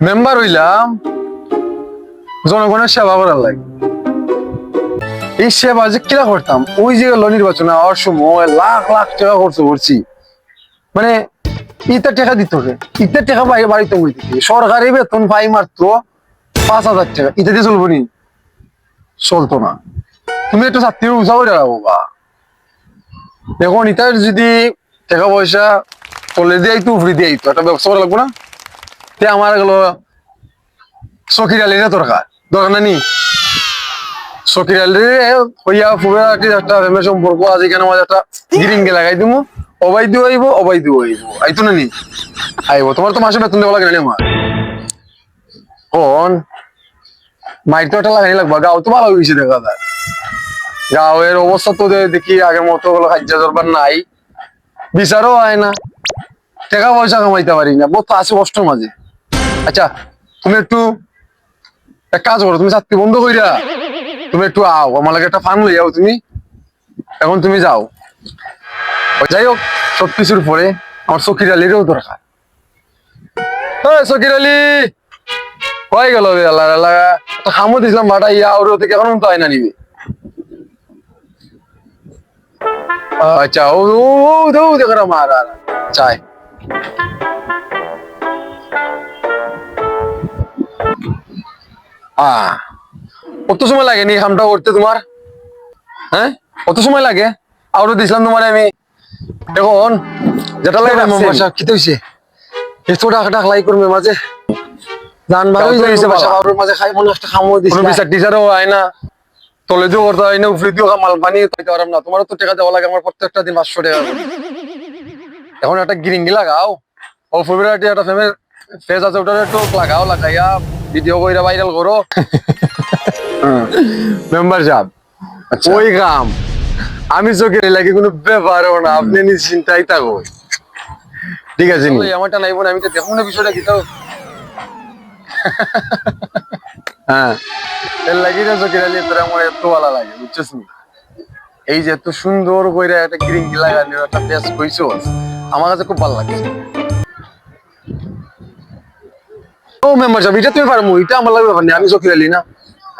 Member হইলাম জনগণের সেবা করার লাগে। এই সেবা যে কিরা করতাম, ওই যে গেল নির্বাচনে হওয়ার সময় লাখ লাখ টাকা খরচ করছি। মানে ইটার টাকা দিত রে, ইটার টাকা বাড়িতে বইতে সরকারি বেতন পাই মাত্র 5,000 টাকা। ইটা দিয়ে চলবো নি? চলতো না। তুমি একটু ছাত্রী উৎসাহ দাঁড়াবো বা এখন ইটার যদি টাকা পয়সা চলে দিয়ে আইতো উফরি দিয়ে আইতো, একটা ব্যবস্থা করা লাগবো না? তে আমার গেলো চকির আলিরা দরকার দরকার না নি? চকির আলি হইয়া ফুবে একটা ফেমে সম্পর্ক আছে, কেন একটা গিরিঙ্গে লাগাই দিমু, অবাই দিও আইব, অবাই দিও আইব, আইতো না নি? আইব। তোমার তো মাসে বেতন দেওয়া লাগে না আমার। কোন মাইর তো একটা লাগাই লাগবা। গাও তো ভালো হয়েছে দেখা যায়। গাঁয়ের অবস্থা তো দেখি আগের মতো হলো খাদ্য দরবার নাই, বিচারও হয় না, টাকা পয়সা কামাইতে পারি না, বহুত আছে কষ্টের মাঝে। আচ্ছা তুমি একটু এক কাজ করো, তুমি চাকরি বন্ধ কইরা তুমি একটু আও আমার লাগে একটা ফান লই যাও তুমি। এখন তুমি যাও। যাই হোক, সবকিছুর পরে আমার চকির আলীরও দরকার। চকির আলী হয়ে গেল খামো দিছিলাম ভাটা ইয়া ওর থেকে এখন তো আয়না নিবি। আচ্ছা ও দেখো মার আর চাই কত সময় লাগে নি খামটা করতে তোমার? হ্যাঁ কত সময় লাগে? আরো দিছিলাম তোমার আমি। এখন যেটা লাগে খেতে হয়েছে এত টাকা টাকা লাই করবে মাঝে জান ভালোই যাইছে মাঝে খাই মনে একটা খামো দিছে কোনো বিচার টিচারও হয় না, তলে দিও করতে হয় না, উপরে দিও মাল পানি খাইতে পারলাম না। তোমারও তো টাকা দেওয়া লাগে আমার প্রত্যেকটা দিন 500 টাকা করে। এখন একটা গিরিঙ্গি লাগাও, ও ফেব্রুয়ারি একটা ফেমের ফেস আছে ওটা একটু লাগাও, লাগাইয়া ভিডিও কইরা ভাইরাল করো। মেম্বার সাহেব ওই কাম আমি চোখে লাগে কোনো ব্যাপারও না, আপনি নিশ্চিন্তাই থাকো। ঠিক আছে আমারটা নাইব না, আমি তো দেখুন না বিষয়টা কি। তো হ্যাঁ এর লাগি না চোখে তোর আমার এত ভালো লাগে বুঝছিস নি? এই যে এত সুন্দর কইরা একটা গিরিঙ্গি লাগানোর একটা পেস কইছো, আমার কাছে খুব ভালো লাগছে। ও মেম্বার সাহেব এটা তুমি পারমু, এটা আমার লাগবে ব্যাপার নেই, আমি চোখে না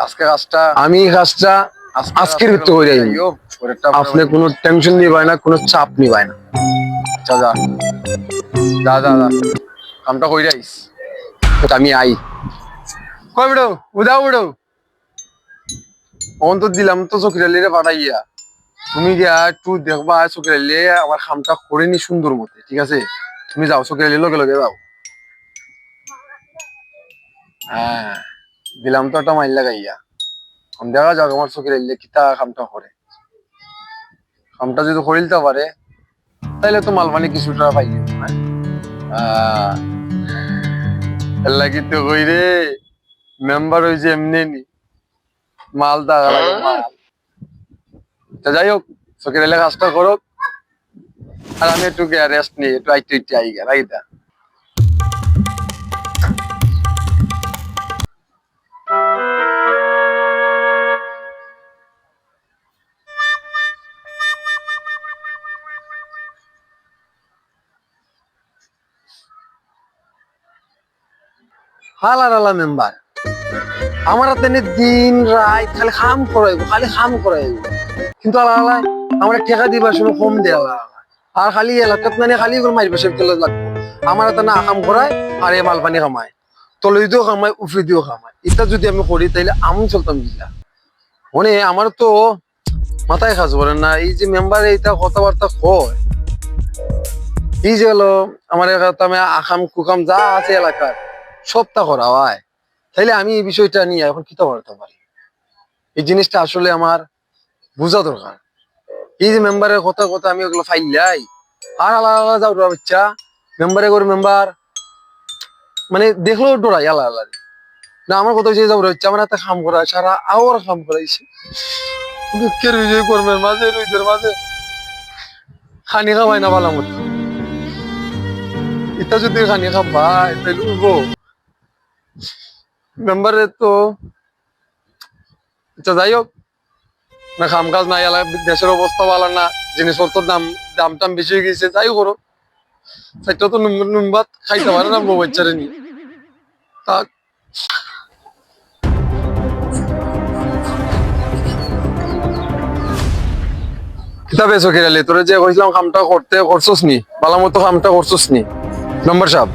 আজকে কাজটা আমি কাজটা আজকের ভিতরে হয়ে যাই। আপনি কোনো টেনশন নিবাই না, কোনো চাপ নিবাই না। আচ্ছা যা যা যা যা কামটা কই রাইস, আমি আই কই বেড়ো উদাও বেড়ো অন তো দিলাম তো চকিরালিরে পাঠাইয়া, তুমি গিয়া একটু দেখবা চকিরালি আমার খামটা করে নি সুন্দর মতে। ঠিক আছে তুমি যাও চকিরালি লগে লগে যাও। হ্যাঁ দিলাম তো একটা মাইল লাগাইয়া, দেখা যাক আমার চকিরালি কিতা খামটা করে। খামটা যদি করিলতে পারে তাইলে তো মালবানি কিছুটা পাই যাবো। হ্যাঁ লাগি তো কই রে মেম্বার হইছে এমনি নি, মাল টাকা লাগে মাল। যাই হোক চোখের এলে কাজটা করো, আর আমি একটু রেস্ট নিই, একটু আইটু ইটে আই গা রাইতা। হালা মেম্বার আমার হাতে দিন রাত খালি খাম করাইবো, খালি খাম করাইবো, কিন্তু আল্লাহ আমার টাকা দিবার সময় কম দেওয়া আর খালি এলাকাত মানে খালি মাইর বসে চলে লাগবো। আমার হাতে না কাম করায় আর এ মাল পানি কামায়, তলে দিয়েও কামায়, উফরে দিয়েও কামায়। এটা যদি আমি করি তাইলে আমি চলতাম গিলা। মানে আমার তো মাথায় কাজ করে না, এই যে মেম্বার এইটা কথাবার্তা কয়, এই যে হলো আমার আমি আকাম কুকাম যা আছে এলাকার সবটা করা হয়, তাইলে আমি এই বিষয়টা নিয়ে এখন কি করতে পারি? এই জিনিসটা আসলে আমার বোঝা দরকার। এই যে মেম্বারের কথা কথা আমি ওগুলো ফাইলাই আর আলাদা যাও বাচ্চা মেম্বারে করে মেম্বার মানে দেখলেও ডরাই আল্লাহ আল্লাহ না। আমার কথা হচ্ছে যাবো হচ্ছে আমার একটা খাম করা সারা আওয়ার খাম করাইছে দুঃখের বিজয় কর্মের মাঝে রইদের মাঝে খানি খাওয়াই না ভালো মতো। এটা যদি খানি খাবাই তাইলে উঠবো মেম্বারে তো। আচ্ছা যাই হোক না, খাম কাজ নাই, দেশের অবস্থা ভালো না, জিনিসপত্রের দাম টাম বেশি হয়ে গেছে। যাই করো সেটা তো নুন ভাত খাইতে পারে না বউ বাচ্চারে নিয়ে। থাক। কিতাবে চকির আলী তোরে যে কইছিলাম কামটা করতে করছস নি ভালো মতো কামটা করছস নি মেম্বার সাহেব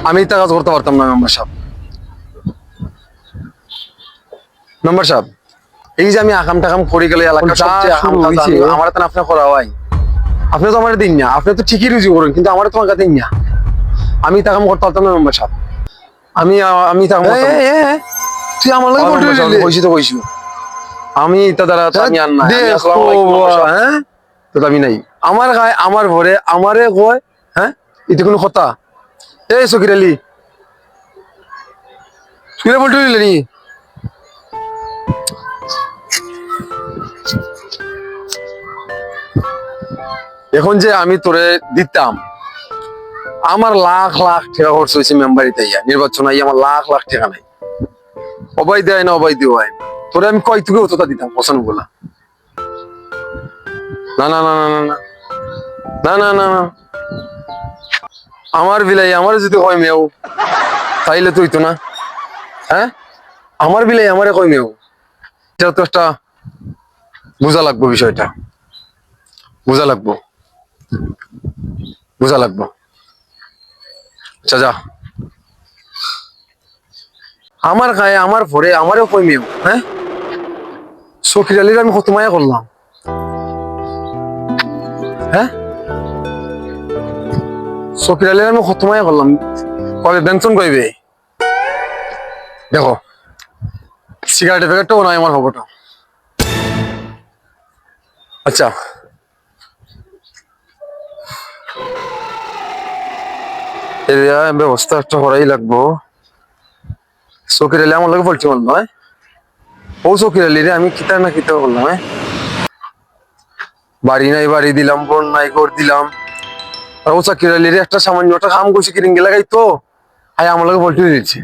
আমি তা কাজ করতে পারতাম না মেম্বার সাহেব মেম্বার সাহেব এই যে আমি আকাম টাকাম করি গেলে এলাকার যা সবচেয়ে আকাম শুরু কাজ হইছে। আমার তো আপনি করা হয় আপনি তো আমার দিন না আপনি তো ঠিকই রুজি করেন কিন্তু আমার তোমার কাছে দিন না আমি তা কাম করতে পারতাম না মেম্বার সাহেব আমি তা কাম করতাম না। তুই আমার লাগে বলতে কইছি তো কইছি আমি তা দ্বারা তো আমি আর না আমি দেখ আসসালামু আলাইকুম মেম্বার সাহেব। হ্যাঁ তো আমি নাই আমার গায়ে আমার ঘরে আমারে কয় হ্যাঁ এটা কোনো কথা এই চকির আলী তুই বলতে দিলে নি এখন যে আমি তোরে দিতাম আমার লাখ লাখ টাকা খরচ হয়েছে মেম্বারিতে ইয়া নির্বাচন আইয়া আমার লাখ লাখ টাকা নাই অবাই দেয় না অবাই দেওয়া হয় না তোরে আমি কয় তুকে অতটা দিতাম পছন্দ গুলা না না না না না না না না না না আমার বিলাই আমার যদি হয় মেও তাইলে তুই তো না হ্যাঁ আমার বিলাই আমারে কই মেও এটা তো একটা বোঝা লাগবো বিষয়টা বোঝা লাগবো বোঝা লাগবো আচ্ছা যা আমার গায়ে আমার ভরে আমারও কই মেও হ্যাঁ চকির আলীর আমি কত মায়া করলাম হ্যাঁ চকির আলীর আমি কত মায়া করলাম কবে বেনশন কইবে দেখো সিগারেটের প্যাকেটটাও নাই আমার খবরটা আচ্ছা এর ব্যবস্থা একটা করাই লাগবো চকির আলী আমার লোক বলছি বল নয় ও চকির আলী রে আমি কিতা না কিতা বললাম হ্যাঁ বাড়ি নাই বাড়ি দিলাম বোন নাই ঘর দিলাম আর ও চকির আলী রে একটা সামান্য একটা কাম করছি কিরিঙ্গে লাগাই তো আয় আমার লোক বলতে দিয়েছে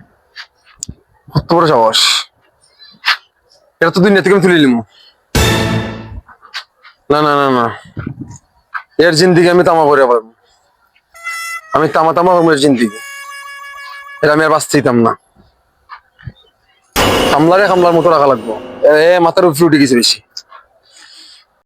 কত বড় সাহস এটা তো দুনিয়া থেকে আমি তুলে নিলাম না না না না এর জিন্দিগি আমি তামা করে পারবো আমি তামা তামা করবো এর জিন্দিগি এটা আমি আর বাঁচতে দিতাম না কামলারে কামলার মতো রাখা লাগবো এ মাথার উপরে উঠে গেছে বেশি